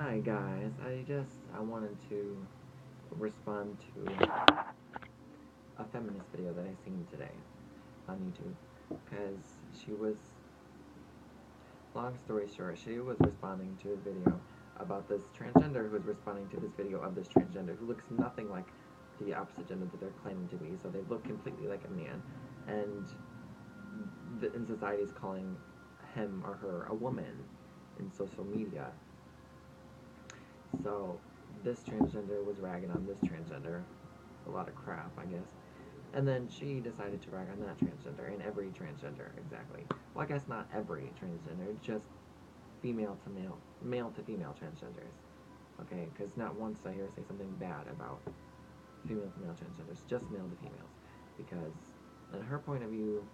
Hi guys, I wanted to respond to a feminist video that I seen today on YouTube, because she was, long story short, she was responding to a video about this transgender who was responding to this video of this transgender who looks nothing like the opposite gender that they're claiming to be. So they look completely like a man, and in society is calling him or her a woman in social media. So this transgender was ragging on this transgender a lot of crap, I guess. And then she decided to rag on that transgender and every transgender, exactly. Well, I guess not every transgender, just female to male, male to female transgenders. Okay, because not once did I hear her say something bad about female to male transgenders, just male to females. Because, in her point of view,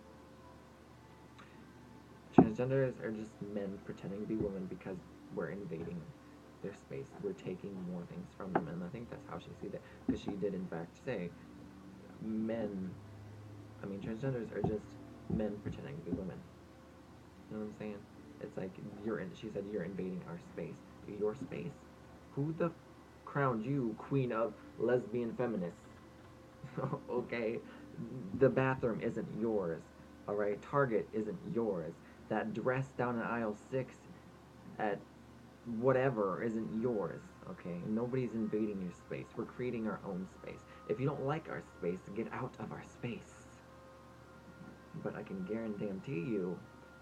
transgenders are just men pretending to be women because we're invading their space. We're taking more things from them, and I think that's how she sees it. Because she did, in fact, say men, transgenders are just men pretending to be women. You know what I'm saying? It's like, she said, you're invading our space. Your space? Who the crowned you queen of lesbian feminists? Okay? The bathroom isn't yours. Alright? Target isn't yours. That dress down in aisle 6 at whatever isn't yours. Okay? Nobody's invading your space. We're creating our own space. If you don't like our space, get out of our space. But I can guarantee you,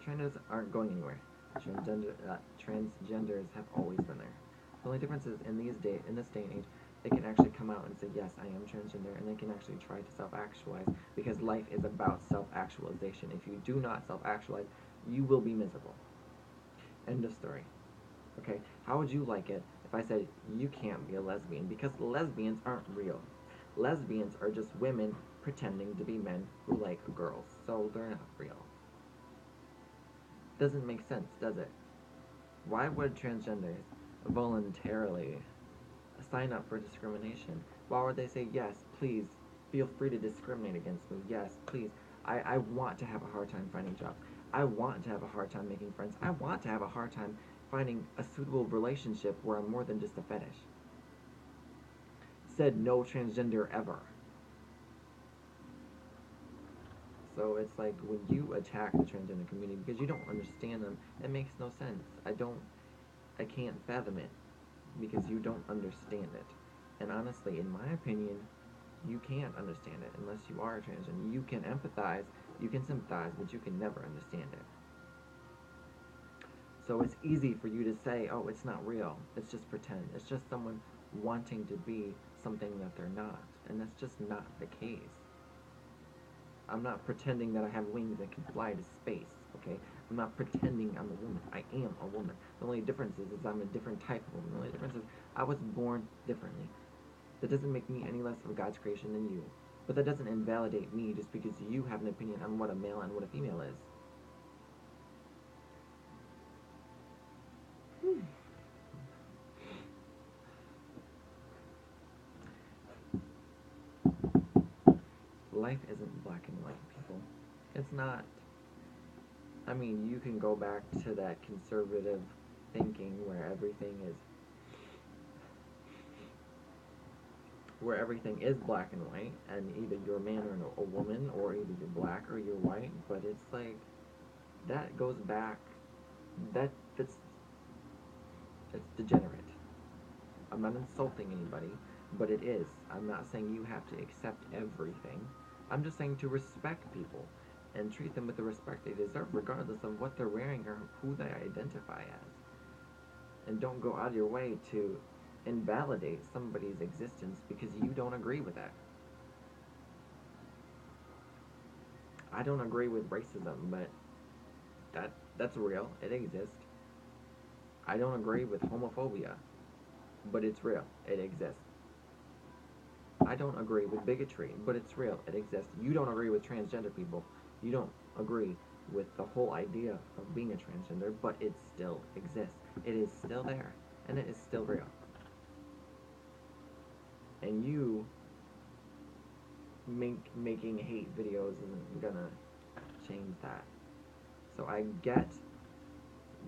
transgenders aren't going anywhere. Transgenders have always been there. The only difference is in this day and age, they can actually come out and say, yes, I am transgender, and they can actually try to self-actualize, because life is about self-actualization. If you do not self-actualize, you will be miserable. End of story. Okay, how would you like it if I said you can't be a lesbian? Because lesbians aren't real. Lesbians are just women pretending to be men who like girls, so they're not real. Doesn't make sense, does it? Why would transgenders voluntarily sign up for discrimination? Why would they say, yes, please, feel free to discriminate against me. Yes, please. I want to have a hard time finding jobs. I want to have a hard time making friends. I want to have a hard time finding a suitable relationship where I'm more than just a fetish. Said no transgender ever. So it's like, when you attack the transgender community because you don't understand them, it makes no sense. I can't fathom it because you don't understand it. And honestly, in my opinion, you can't understand it unless you are a transgender. You can empathize, you can sympathize, but you can never understand it. So it's easy for you to say, oh, it's not real. It's just pretend. It's just someone wanting to be something that they're not. And that's just not the case. I'm not pretending that I have wings and can fly to space, okay? I'm not pretending I'm a woman. I am a woman. The only difference is I'm a different type of woman. The only difference is I was born differently. That doesn't make me any less of God's creation than you. But that doesn't invalidate me just because you have an opinion on what a male and what a female is. Life isn't black and white, people. It's not. You can go back to that conservative thinking where everything is black and white, and either you're a man or a woman, or either you're black or you're white. But it's like, that goes back, that's degenerate. I'm not insulting anybody, but it is. I'm not saying you have to accept everything. I'm just saying to respect people and treat them with the respect they deserve, regardless of what they're wearing or who they identify as. And don't go out of your way to invalidate somebody's existence because you don't agree with that. I don't agree with racism, but that's real. It exists. I don't agree with homophobia, but it's real. It exists. I don't agree with bigotry, but it's real. It exists. You don't agree with transgender people. You don't agree with the whole idea of being a transgender, but it still exists. It is still there, and it is still real. And you making hate videos isn't gonna change that. So I get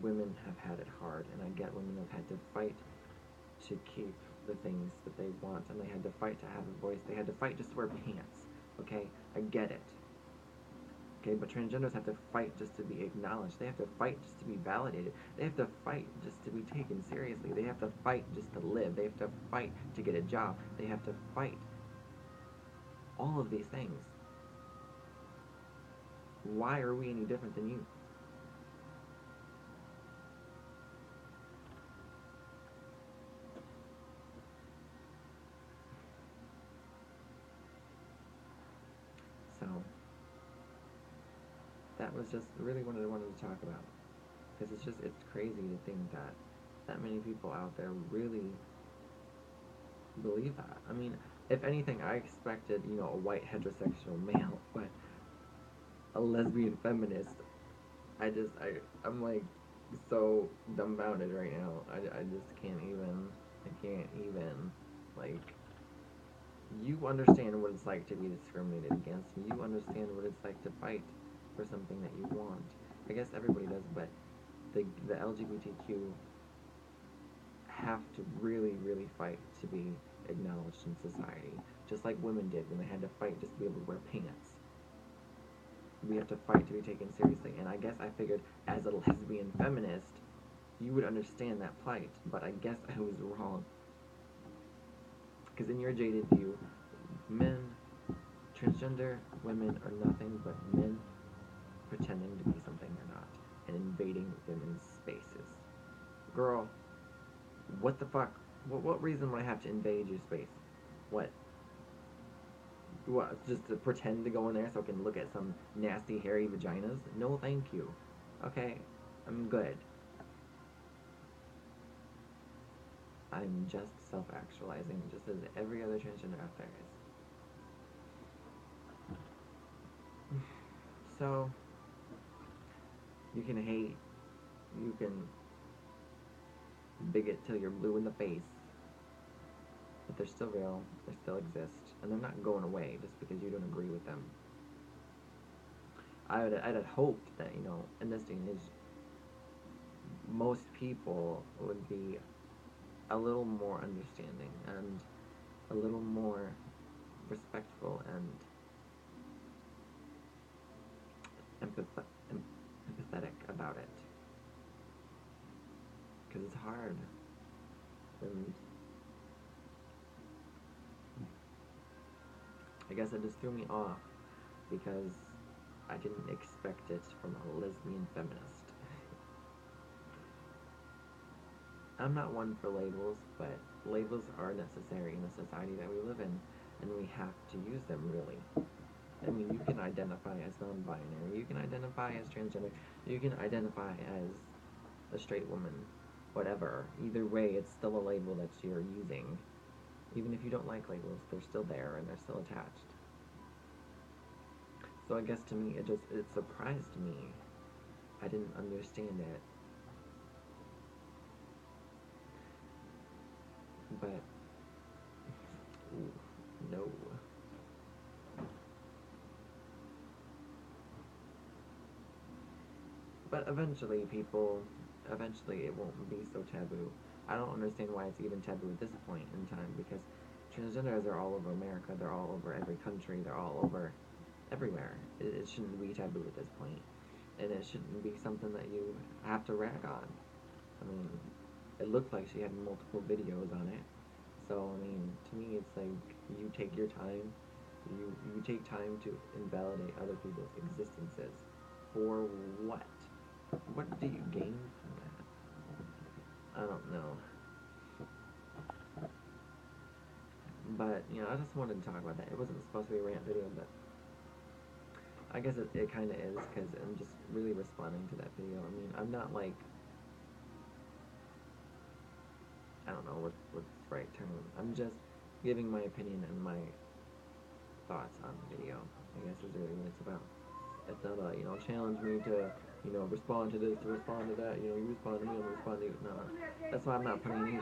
women have had it hard, and I get women have had to fight to keep the things that they want, and they had to fight to have a voice. They had to fight just to wear pants. Okay, I get it. Okay, but transgenders have to fight just to be acknowledged. They have to fight just to be validated. They have to fight just to be taken seriously. They have to fight just to live. They have to fight to get a job. They have to fight all of these things. Why are we any different than you? So, that was just really what I wanted to talk about. Because it's crazy to think that many people out there really believe that. I mean, if anything, I expected, a white heterosexual male, but a lesbian feminist, I'm like so dumbfounded right now. I just I can't even, like, you understand what it's like to be discriminated against. You understand what it's like to fight for something that you want. I guess everybody does, but the LGBTQ have to really, really fight to be acknowledged in society, just like women did when they had to fight just to be able to wear pants. We have to fight to be taken seriously, and I guess I figured as a lesbian feminist, you would understand that plight, but I guess I was wrong. Because in your jaded view, men, transgender women are nothing but men pretending to be something they're not and invading women's spaces. Girl, what the fuck? What reason would I have to invade your space? What? What? Just to pretend to go in there so I can look at some nasty, hairy vaginas? No, thank you. Okay, I'm good. I'm just self-actualizing, just as every other transgender out there is. So, you can hate, you can bigot till you're blue in the face, but they're still real, they still exist, and they're not going away just because you don't agree with them. I'd have hoped that, in this day and age, most people would be a little more understanding and a little more respectful and empathetic about it. Because it's hard. And I guess it just threw me off because I didn't expect it from a lesbian feminist. I'm not one for labels, but labels are necessary in the society that we live in, and we have to use them, really. I mean, you can identify as non-binary, you can identify as transgender, you can identify as a straight woman, whatever. Either way, it's still a label that you're using. Even if you don't like labels, they're still there and they're still attached. So I guess to me, it surprised me. I didn't understand it. But, ooh, no. But eventually it won't be so taboo. I don't understand why it's even taboo at this point in time, because transgenders are all over America, they're all over every country, they're all over everywhere. It shouldn't be taboo at this point, and it shouldn't be something that you have to rag on. I mean, it looked like she had multiple videos on it, so I mean, to me it's like, you take your time, you take time to invalidate other people's existences. For what? What do you gain from that? I don't know. But, I just wanted to talk about that. It wasn't supposed to be a rant video, but I guess it kind of is, because I'm just really responding to that video. I mean, I'm not like, I don't know what's the right term. I'm just giving my opinion and my thoughts on the video, I guess is really what it's about. It's not a, challenge me to, respond to this, to respond to that, you respond to me, I'm respond to you. No, that's why I'm not putting any